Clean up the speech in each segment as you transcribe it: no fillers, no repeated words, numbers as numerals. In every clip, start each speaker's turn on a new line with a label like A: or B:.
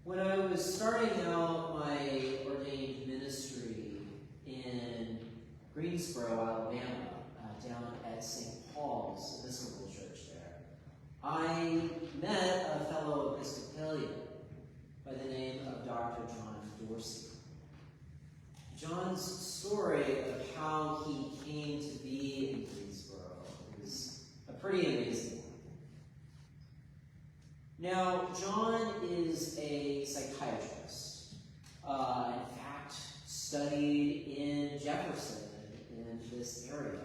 A: When I was starting out my ordained ministry in Greensboro, Alabama, down at St. Paul's Episcopal Church there, I met a fellow Episcopalian by the name of Dr. John Dorsey. John's story of how he came to be in Greensboro is a pretty amazing one. Now, John is a psychiatrist. In fact, studied in Jefferson, in this area.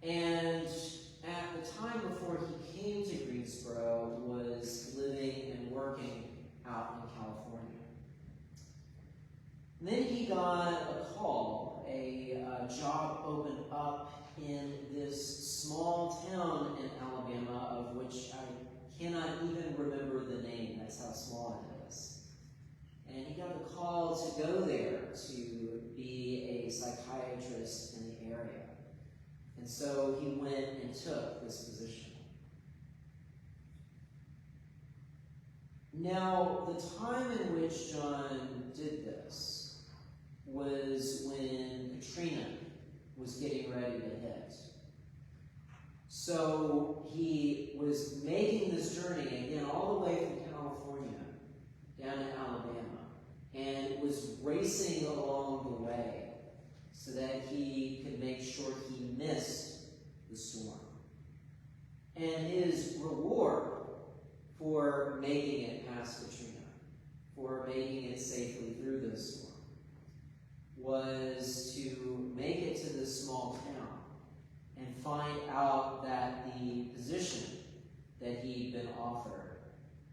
A: And at the time before he came to Greensboro, was living and working out in California. And then he got a call, a job opened up in this small town in Alabama, of which I cannot even remember the name. That's how small it is. And he got the call to go there to be a psychiatrist in the area. And so he went and took this position. Now, the time in which John did this was when Katrina was getting ready to hit. So he was making this journey, again, all the way from California down to Alabama, and was racing along the way so that he could make sure he missed the storm. And his reward for making it past Katrina, for making it safely through the storm, was to make it to this small town and find out that the position that he'd been offered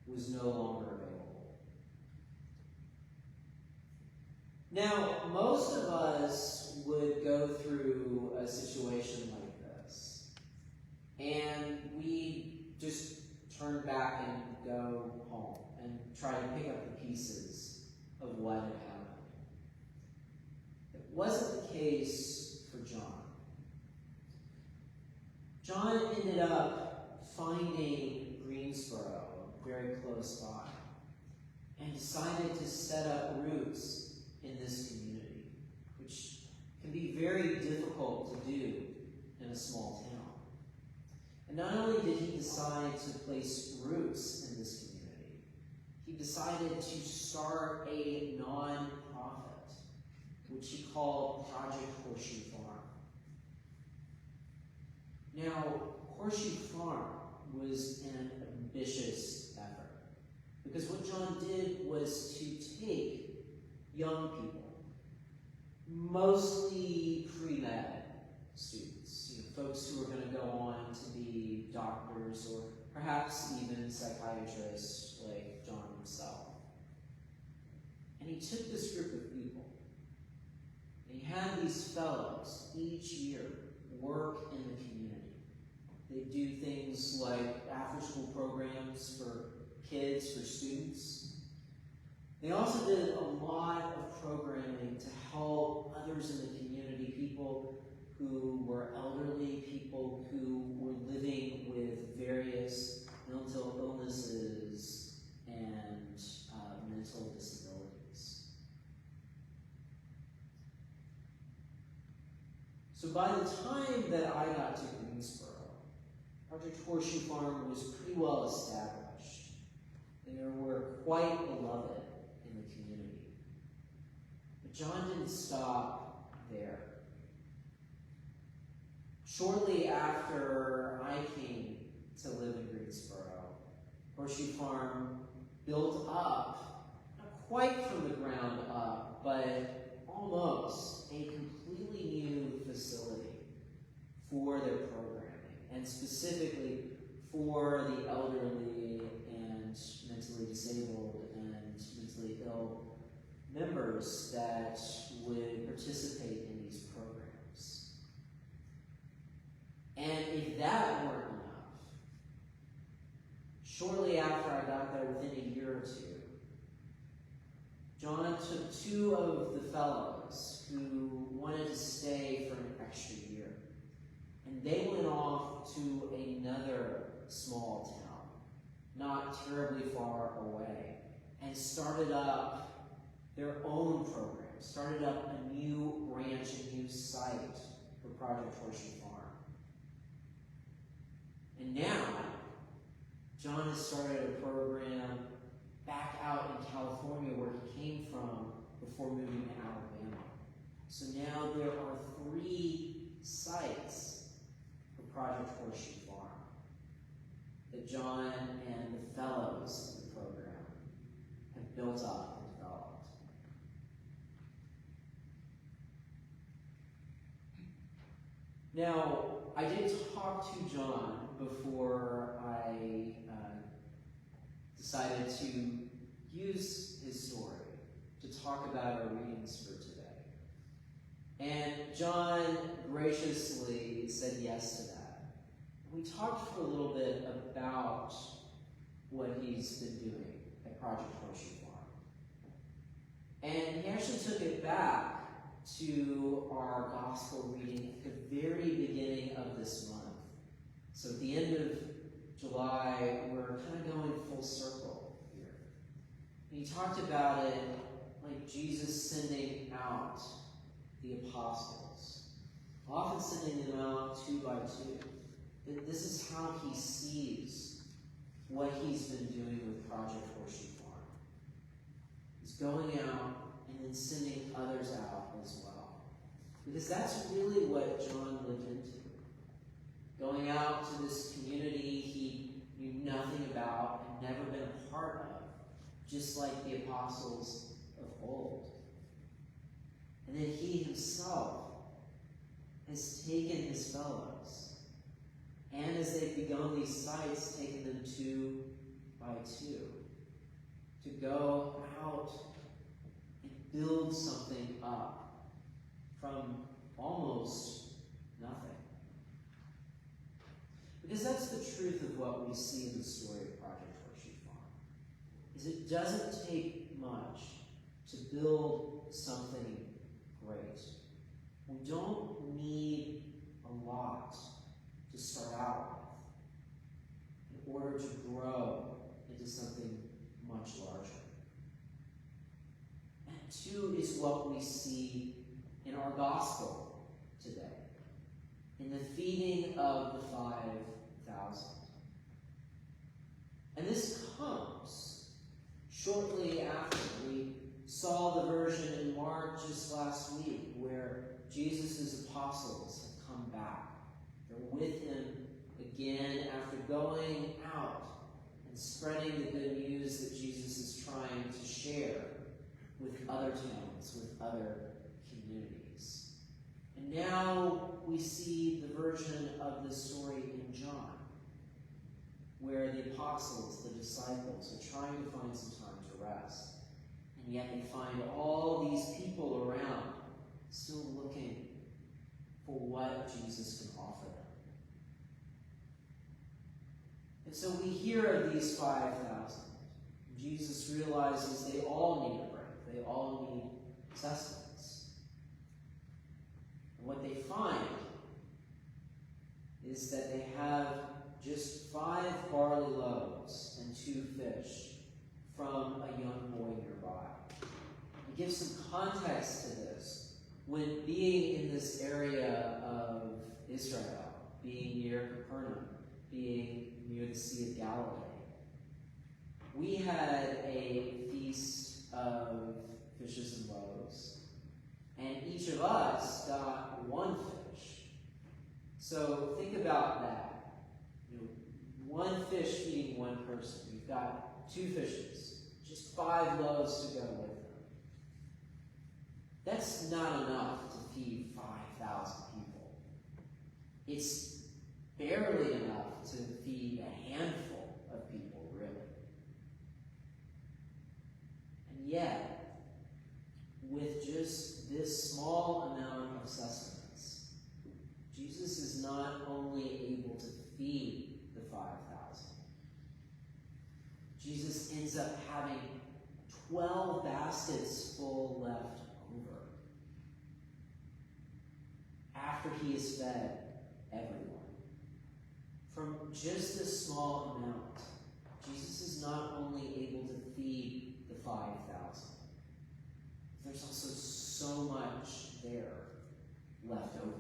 A: was no longer available. Now, most of us would go through a situation like this, and we just turn back and go home and try to pick up the pieces of what had happened. It wasn't the case for John. John ended up finding Greensboro very close by and decided to set up roots in this community, which can be very difficult to do in a small town. And not only did he decide to place roots in this community, he decided to start a non-profit, which he called Project Horseshoe Farm. Now, Horseshoe Farm was an ambitious effort, because what John did was to take young people, mostly pre-med students, folks who are going to go on to be doctors or perhaps even psychiatrists like John himself. And he took this group of people, and he had these fellows each year work in the community. They do things like after-school programs for kids, for students. They also did a lot of programming to help others in the community, people who were elderly, people who were living with various mental illnesses and mental disabilities. So by the time that I got to Greensboro, Project Horseshoe Farm was pretty well established. They were quite beloved in the community. But John didn't stop there. Shortly after I came to live in Greensboro, Horseshoe Farm built up, not quite from the ground up, but almost a completely new facility for their programming, and specifically for the elderly and mentally disabled and mentally ill members that would participate in these programs. And if that weren't enough, shortly after I got there, within a year or two, John took two of the fellows who wanted to stay for an extra year, and they went off to another small town, not terribly far away, and and started up their own program, started up a new branch, a new site for Project Horseshoe Farm. And now, John has started a program back out in California where he came from before moving to Alabama. So now there are 3 sites for Project Horseshoe Farm that John and the fellows in the program have built up and developed. Now, I did talk to John before I decided to use his story to talk about our readings for today. And John graciously said yes to that. We talked for a little bit about what he's been doing at Project Horseshoe Farm. And he actually took it back to our gospel reading at the very beginning of this month. So at the end of July, we're kind of going full circle here. And he talked about it like Jesus sending out the apostles, often sending them out 2 by 2. That this is how he sees what he's been doing with Project Horseshoe Farm. He's going out and then sending others out as well. Because that's really what John lived into. Going out to this community he knew nothing about and never been a part of, just like the apostles of old. And then he himself has taken his fellows, and as they've begun these sites, taken them 2 by 2 to go out and build something up from almost nothing. Because that's the truth of what we see in the story of Project Horseshoe Farm, is it doesn't take much to build something great. We don't need a lot to start out with in order to grow into something much larger. And 2 is what we see in our gospel today, in the feeding of the 5,000. And this comes shortly after we saw the version in Mark just last week where Jesus' apostles have come back. They're with him again after going out and spreading the good news that Jesus is trying to share with other towns, with other communities. And now we see the version of this story in John, where the apostles, the disciples, are trying to find some time to rest. And yet they find all these people around still looking for what Jesus can offer them. And so we hear of these 5,000. Jesus realizes they all need a break. They all need sustenance. And what they find is that they have just 5 barley loaves and 2 fish from a young boy nearby. To give some context to this, when being in this area of Israel, being near Capernaum, being near the Sea of Galilee, we had a feast of fishes and loaves, and each of us got 1 fish. So think about that. 1 fish feeding 1 person. We've got 2 fishes, just 5 loaves to go with them. That's not enough to feed 5,000 people. It's barely enough to feed a handful of people, really. And yet, with just this small amount of sustenance, Jesus is not only able to feed the 5,000. Jesus ends up having 12 baskets full left over after he has fed everyone. From just this small amount, Jesus is not only able to feed the 5,000, 5,000. There's also so much there left over.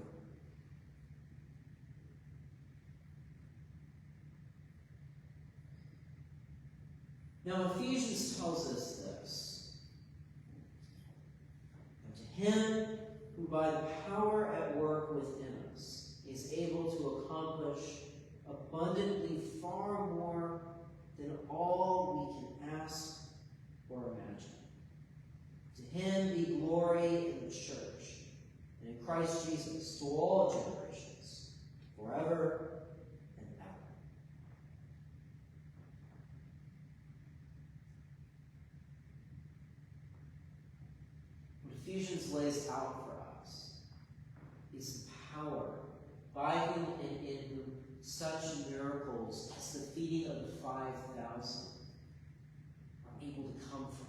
A: Now, Ephesians tells us this. And to him who by the power at work within us is able to accomplish abundantly far more than all we can ask or imagine. To him be glory in the church and in Christ Jesus to all generations, forever and ever. What Ephesians lays out for us is the power by whom and in whom such miracles as the feeding of the 5,000 are able to come from.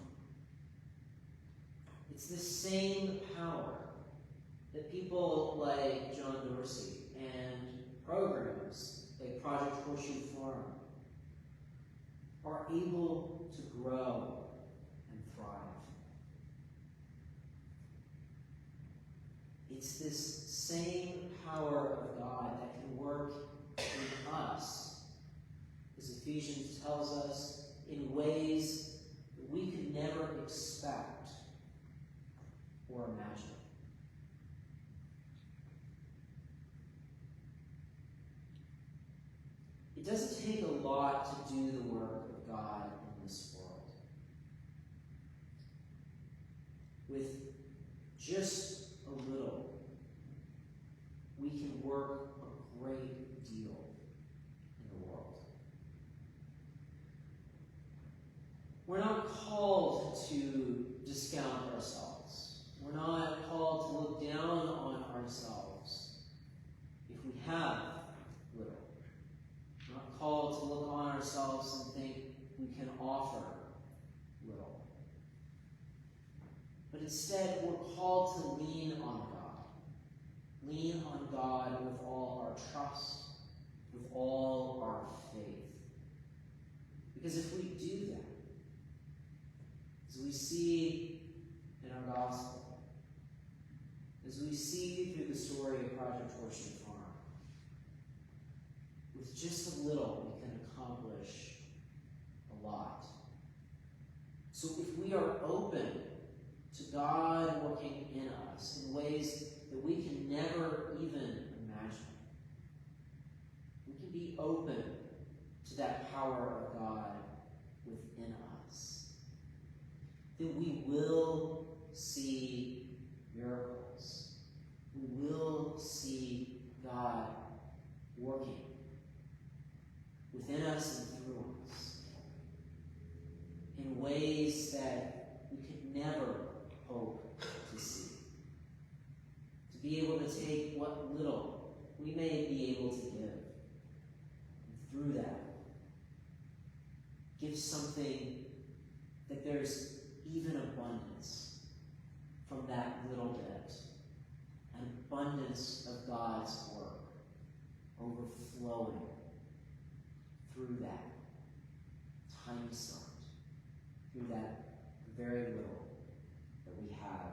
A: It's the same power that people like John Dorsey and programs like Project Horseshoe Farm are able to grow and thrive. It's this same power of God that can work in us, as Ephesians tells us, in ways that we could never expect or imagine. It doesn't take a lot to do the work of God in this world. With just a little, we can work a great deal in the world. We're not called to discount ourselves. We're not called to look down on ourselves if we have little. We're not called to look on ourselves and think we can offer little. But instead, we're called to lean on God. Lean on God with all our trust, with all our faith. Because if we do that, as we see in our gospel, as we see through the story of Project Horseshoe Farm, with just a little we can accomplish a lot. So if we are open to God working in us in ways that we can never even imagine, we can be open to that power of God within us, then we will see miracles. We will see God working within us and through us in ways that we could never hope to see. To be able to take what little we may be able to give, and through that, give something that there's even abundance from that little bit, an abundance of God's work overflowing through that tiny start, through that very little that we have